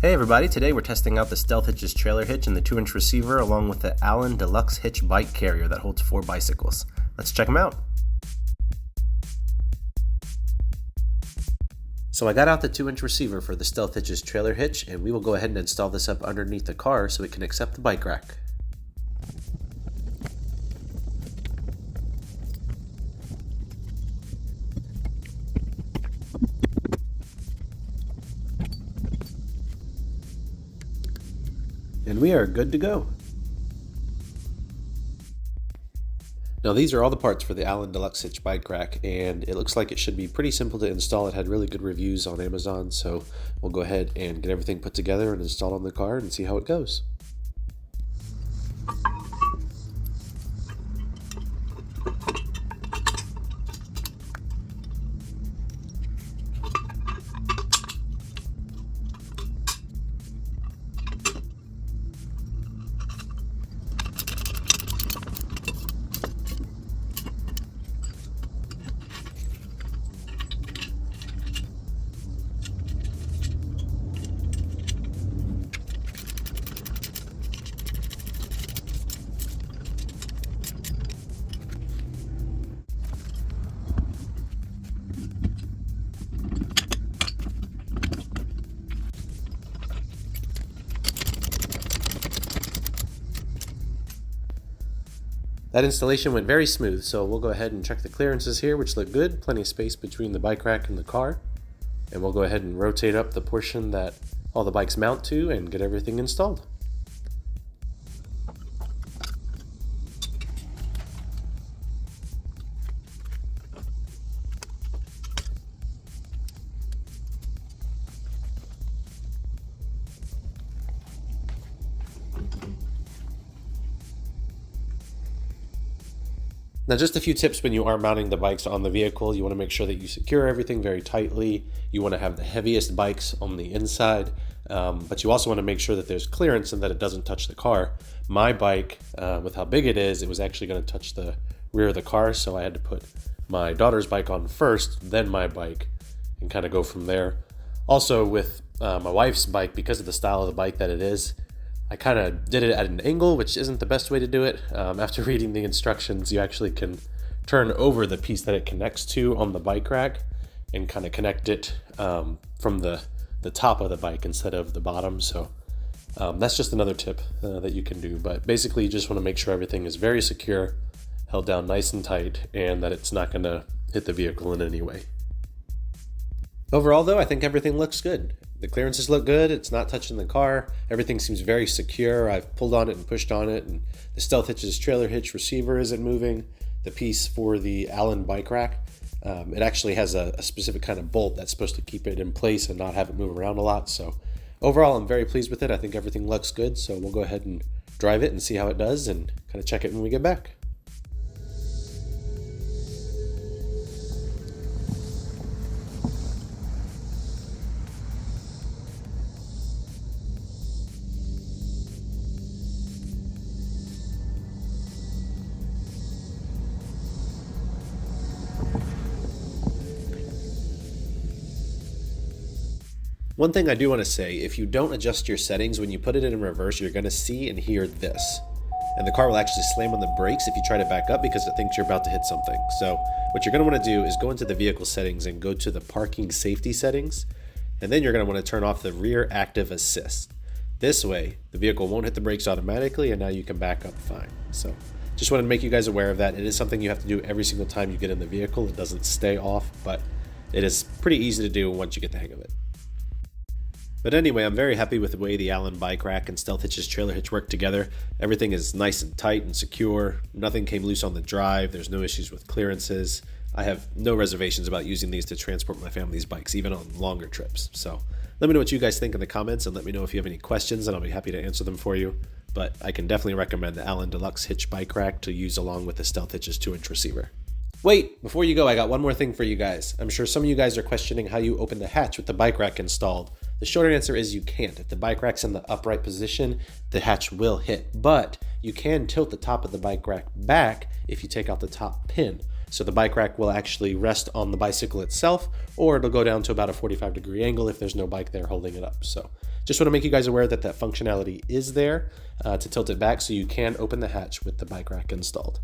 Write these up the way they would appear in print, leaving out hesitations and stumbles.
Hey everybody, today we're testing out the Stealth Hitches trailer hitch and the 2-inch receiver along with the Allen Deluxe Hitch Bike Carrier that holds 4 bicycles. Let's check them out. So I got out the 2-inch receiver for the Stealth Hitches trailer hitch, and we will go ahead and install this up underneath the car so it can accept the bike rack. And we are good to go. Now these are all the parts for the Allen Deluxe Hitch Bike Rack, and it looks like it should be pretty simple to install. It had really good reviews on Amazon, so we'll go ahead and get everything put together and install on the car and see how it goes. That installation went very smooth, so we'll go ahead and check the clearances here, which look good. Plenty of space between the bike rack and the car. And we'll go ahead and rotate up the portion that all the bikes mount to and get everything installed. Now just a few tips when you are mounting the bikes on the vehicle. You want to make sure that you secure everything very tightly. You want to have the heaviest bikes on the inside, but you also want to make sure that there's clearance and that it doesn't touch the car. My bike, with how big it was actually going to touch the rear of the car, so I had to put my daughter's bike on first, then my bike, and kind of go from there. Also with my wife's bike, because of the style of the bike that it is, I kind of did it at an angle, which isn't the best way to do it. After reading the instructions, you actually can turn over the piece that it connects to on the bike rack and kind of connect it from the top of the bike instead of the bottom. So that's just another tip that you can do. But basically, you just want to make sure everything is very secure, held down nice and tight, and that it's not going to hit the vehicle in any way. Overall, though, I think everything looks good. The clearances look good. It's not touching the car. Everything seems very secure. I've pulled on it and pushed on it, and the Stealth Hitches trailer hitch receiver isn't moving. The piece for the Allen bike rack, it actually has a specific kind of bolt that's supposed to keep it in place and not have it move around a lot. So overall, I'm very pleased with it. I think everything looks good. So we'll go ahead and drive it and see how it does and kind of check it when we get back. One thing I do want to say, if you don't adjust your settings, when you put it in reverse, you're going to see and hear this. And the car will actually slam on the brakes if you try to back up because it thinks you're about to hit something. So what you're going to want to do is go into the vehicle settings and go to the parking safety settings. And then you're going to want to turn off the rear active assist. This way, the vehicle won't hit the brakes automatically, and now you can back up fine. So just wanted to make you guys aware of that. It is something you have to do every single time you get in the vehicle. It doesn't stay off, but it is pretty easy to do once you get the hang of it. But anyway, I'm very happy with the way the Allen bike rack and Stealth Hitches trailer hitch work together. Everything is nice and tight and secure. Nothing came loose on the drive. There's no issues with clearances. I have no reservations about using these to transport my family's bikes, even on longer trips. So let me know what you guys think in the comments, and let me know if you have any questions, and I'll be happy to answer them for you. But I can definitely recommend the Allen Deluxe Hitch Bike Rack to use along with the Stealth Hitches 2-inch receiver. Wait, before you go, I got one more thing for you guys. I'm sure some of you guys are questioning how you open the hatch with the bike rack installed. The short answer is you can't. If the bike rack's in the upright position, the hatch will hit, but you can tilt the top of the bike rack back if you take out the top pin. So the bike rack will actually rest on the bicycle itself, or it'll go down to about a 45-degree angle if there's no bike there holding it up. So Just want to make you guys aware that that functionality is there to tilt it back so you can open the hatch with the bike rack installed.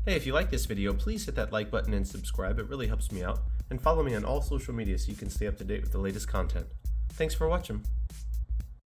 Hey, if you like this video, please hit that like button and subscribe. It really helps me out. And follow me on all social media so you can stay up to date with the latest content. Thanks for watching.